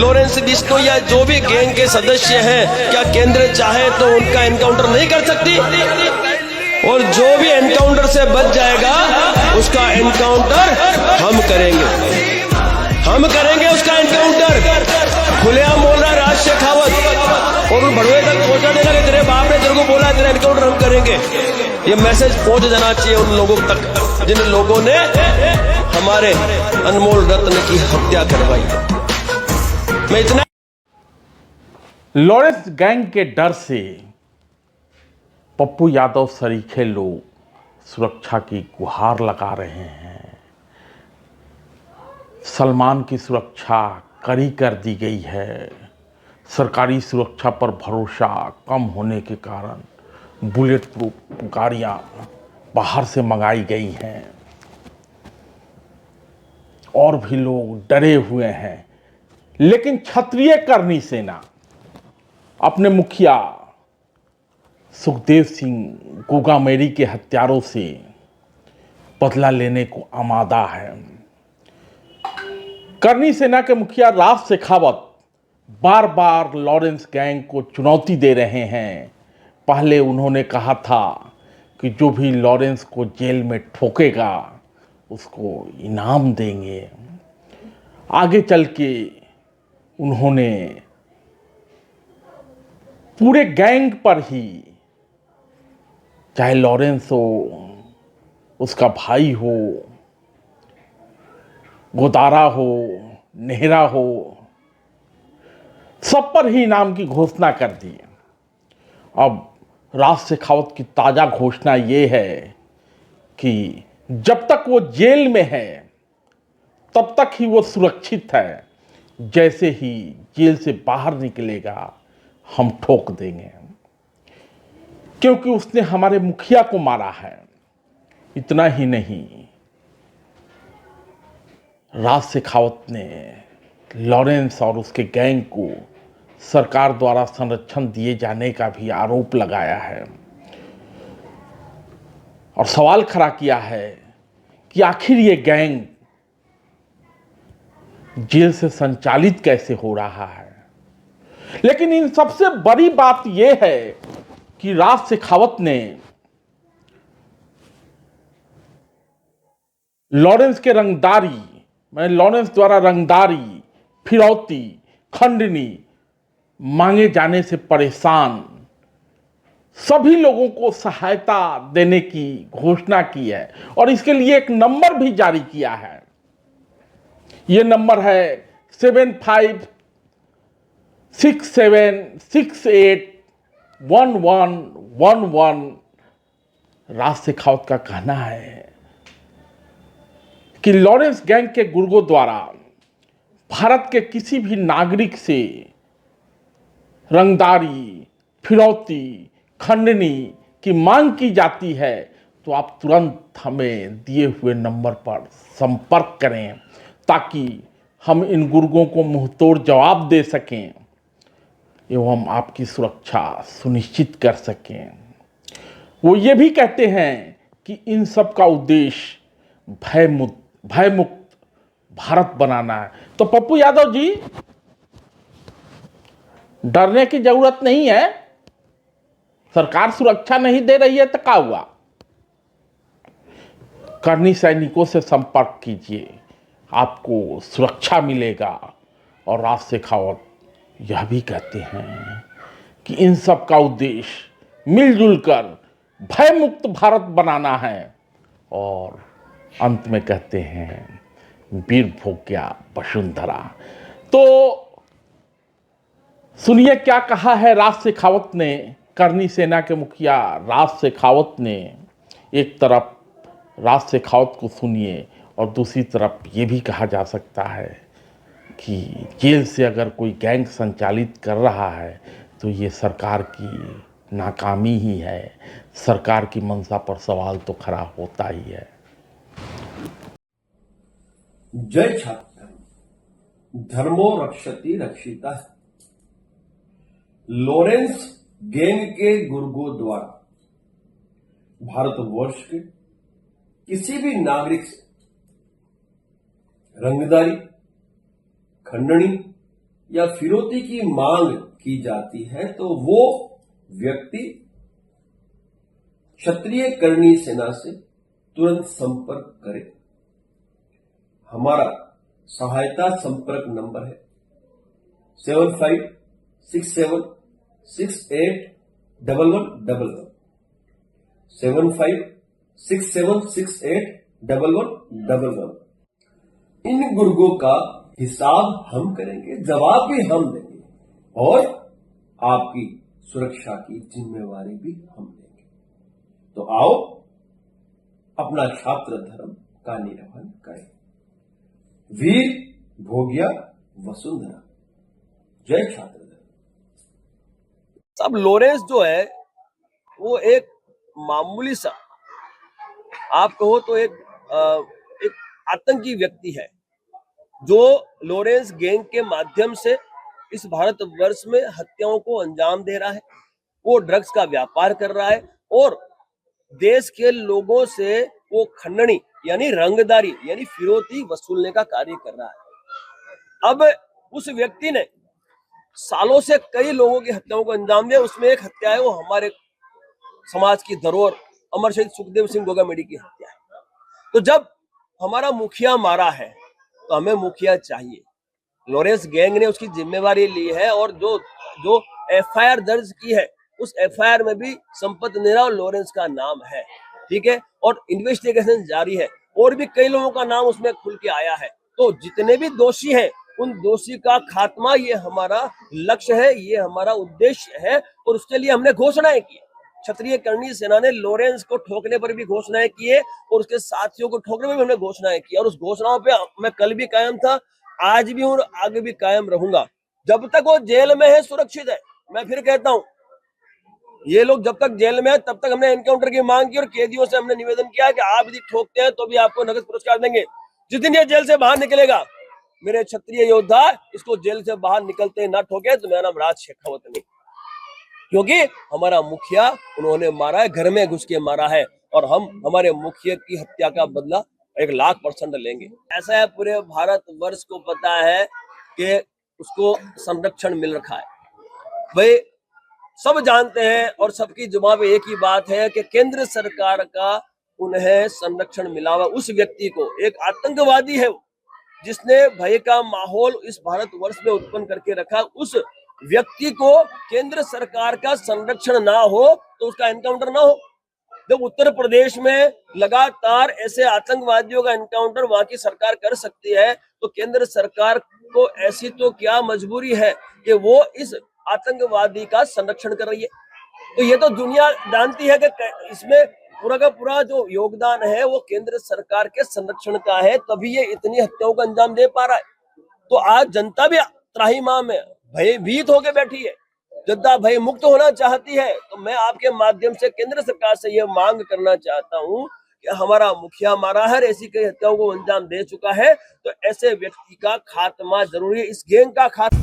Lawrence Bishnoi या जो भी गैंग के सदस्य हैं, क्या केंद्र चाहे तो उनका एनकाउंटर नहीं कर सकती? और जो भी एनकाउंटर से बच जाएगा उसका एनकाउंटर हम करेंगे उसका एनकाउंटर। खुलेआम बोल रहा है राज शेखावत और भड़वे तक पहुंचा देना कि तेरे बाप ने तेरे को बोला तेरा एनकाउंटर हम करेंगे। ये मैसेज पहुंच जाना चाहिए उन लोगों तक जिन लोगों ने हमारे अनमोल रत्न की हत्या करवाई। मैं इतना लॉरेंस गैंग के डर से पप्पू यादव सरीखे लोग सुरक्षा की गुहार लगा रहे हैं। सलमान की सुरक्षा कड़ी कर दी गई है। सरकारी सुरक्षा पर भरोसा कम होने के कारण बुलेट प्रूफ गाड़ियां बाहर से मंगाई गई हैं और भी लोग डरे हुए हैं। लेकिन क्षत्रिय करनी सेना अपने मुखिया सुखदेव सिंह गोगामेरी के हत्यारों से बदला लेने को आमादा है। करनी सेना के मुखिया राज शेखावत बार बार लॉरेंस गैंग को चुनौती दे रहे हैं। पहले उन्होंने कहा था कि जो भी लॉरेंस को जेल में ठोकेगा उसको इनाम देंगे। आगे चल के उन्होंने पूरे गैंग पर ही, चाहे लॉरेंस हो, उसका भाई हो, गोदारा हो, नेहरा हो, सब पर ही इनाम की घोषणा कर दी। अब राज शेखावत की ताजा घोषणा ये है कि जब तक वो जेल में है तब तक ही वो सुरक्षित है। जैसे ही जेल से बाहर निकलेगा हम ठोक देंगे, क्योंकि उसने हमारे मुखिया को मारा है। इतना ही नहीं, राज शेखावत ने लॉरेंस और उसके गैंग को सरकार द्वारा संरक्षण दिए जाने का भी आरोप लगाया है और सवाल खड़ा किया है कि आखिर ये गैंग जेल से संचालित कैसे हो रहा है। लेकिन इन सबसे बड़ी बात यह है कि राज शेखावत ने लॉरेंस के रंगदारी, लॉरेंस द्वारा रंगदारी, फिरौती, खंडनी मांगे जाने से परेशान सभी लोगों को सहायता देने की घोषणा की है और इसके लिए एक नंबर भी जारी किया है। यह नंबर है 7567681111। राज शेखावत का कहना है कि लॉरेंस गैंग के गुर्गों द्वारा भारत के किसी भी नागरिक से रंगदारी, फिरौती, खंडनी की मांग की जाती है तो आप तुरंत हमें दिए हुए नंबर पर संपर्क करें ताकि हम इन गुर्गों को मुंहतोड़ जवाब दे सकें एवं आपकी सुरक्षा सुनिश्चित कर सकें। वो ये भी कहते हैं कि इन सब का उद्देश्य भयमुक्त भारत बनाना है। तो पप्पू यादव जी, डरने की जरूरत नहीं है। सरकार सुरक्षा नहीं दे रही है तो क्या हुआ? करनी सैनिकों से संपर्क कीजिए, आपको सुरक्षा मिलेगा। और राज शेखावत यह भी कहते हैं कि इन सब का उद्देश्य मिलजुल कर भयमुक्त भारत बनाना है। और अंत में कहते हैं वीर भोग्या वसुंधरा। तो सुनिए क्या कहा है राज शेखावत ने। करनी सेना के मुखिया राज शेखावत ने, एक तरफ राज शेखावत को सुनिए और दूसरी तरफ ये भी कहा जा सकता है कि जेल से अगर कोई गैंग संचालित कर रहा है तो ये सरकार की नाकामी ही है। सरकार की मंशा पर सवाल तो खड़ा होता ही है। जय छात्र, धर्मो रक्षति रक्षिता। लॉरेंस गैंग के गुर्गों द्वारा भारतवर्ष के किसी भी नागरिक से रंगदारी, खंडनी या फिरौती की मांग की जाती है तो वो व्यक्ति क्षत्रिय करणी सेना से तुरंत संपर्क करे। हमारा सहायता संपर्क नंबर है 7567681111 7567681111। इन गुर्गों का हिसाब हम करेंगे, जवाब भी हम देंगे और आपकी सुरक्षा की जिम्मेवारी भी हम लेंगे। तो आओ अपना छात्र धर्म का निर्वहन करें। वीर भोगिया वसुंधरा। जय छात्र धर्म। अब लॉरेंस जो है वो एक मामूली सा, आप कहो तो एक आतंकी व्यक्ति है जो लॉरेंस गैंग के माध्यम से इस भारतवर्ष में हत्याओं को अंजाम दे रहा है। वो ड्रग्स का व्यापार कर रहा है और देश के लोगों से वो खंडनी यानी रंगदारी यानी फिरौती वसूलने का कार्य कर रहा है। अब उस व्यक्ति ने सालों से कई लोगों की हत्याओं को अंजाम दिया। उसमें एक हत्या है वो हमारे समाज की धरोहर अमर शहीद सुखदेव सिंह गोगामेडी की हत्या है। तो जब हमारा मुखिया मारा है तो हमें मुखिया चाहिए। लॉरेंस गैंग ने उसकी जिम्मेवारी ली है और जो एफआईआर दर्ज की है उस एफआईआर में भी संपत नेहरा और लॉरेंस का नाम है, ठीक है, और इन्वेस्टिगेशन जारी है और भी कई लोगों का नाम उसमें खुल के आया है। तो जितने भी दोषी हैं उन दोषी का खात्मा ये हमारा लक्ष्य है, ये हमारा उद्देश्य है और उसके लिए हमने घोषणाएं की। क्षत्रिय करणी सेना ने लॉरेंस को ठोकने पर भी घोषणाएं की है और उसके साथियों को ठोकने पर भी हमने घोषणाएं की और उस घोषणाओं पे मैं कल भी कायम था, आज भी हूं और आगे भी कायम रहूंगा। जब तक वो जेल में है सुरक्षित है। मैं फिर कहता हूं ये लोग जब तक जेल में है तब तक हमने एनकाउंटर की मांग की और कैदियों से हमने निवेदन किया कि आप यदि ठोकते हैं तो भी आपको नगद पुरस्कार देंगे। जिस दिन ये जेल से बाहर निकलेगा मेरे क्षत्रिय योद्धा इसको जेल से बाहर निकलते ना ठोके तो मेरा नाम राज शेखावत नहीं, क्योंकि हमारा मुखिया उन्होंने मारा है, घर में घुस के मारा है और हम हमारे मुखिया की हत्या का बदला 1,00,000% लेंगे। ऐसा है पूरे भारत वर्ष को पता है कि उसको संरक्षण मिल रखा है। भाई सब जानते हैं और सबकी जुबान पे एक ही बात है कि केंद्र सरकार का उन्हें संरक्षण मिला हुआ। उस व्यक्ति को, एक आतंकवादी है जिसने भय का माहौल इस भारतवर्ष में उत्पन्न करके रखा, उस व्यक्ति को केंद्र सरकार का संरक्षण ना हो तो उसका एनकाउंटर ना हो। जब उत्तर प्रदेश में लगातार ऐसे आतंकवादियों का एनकाउंटर वहां की सरकार कर सकती है तो केंद्र सरकार को ऐसी तो क्या मजबूरी है कि वो इस आतंकवादी का संरक्षण कर रही है। तो ये तो दुनिया जानती है कि इसमें पूरा का पूरा जो योगदान है वो केंद्र सरकार के संरक्षण का है, तभी ये इतनी हत्याओं का अंजाम दे पा रहा है। तो आज जनता भी त्राहिमाम है, भयभीत होकर बैठी है, जनता भय मुक्त होना चाहती है। तो मैं आपके माध्यम से केंद्र सरकार से यह मांग करना चाहता हूं कि हमारा मुखिया मारा है, ऐसी कई हत्याओं को अंजाम दे चुका है, तो ऐसे व्यक्ति का खात्मा जरूरी है, इस गैंग का खात्मा।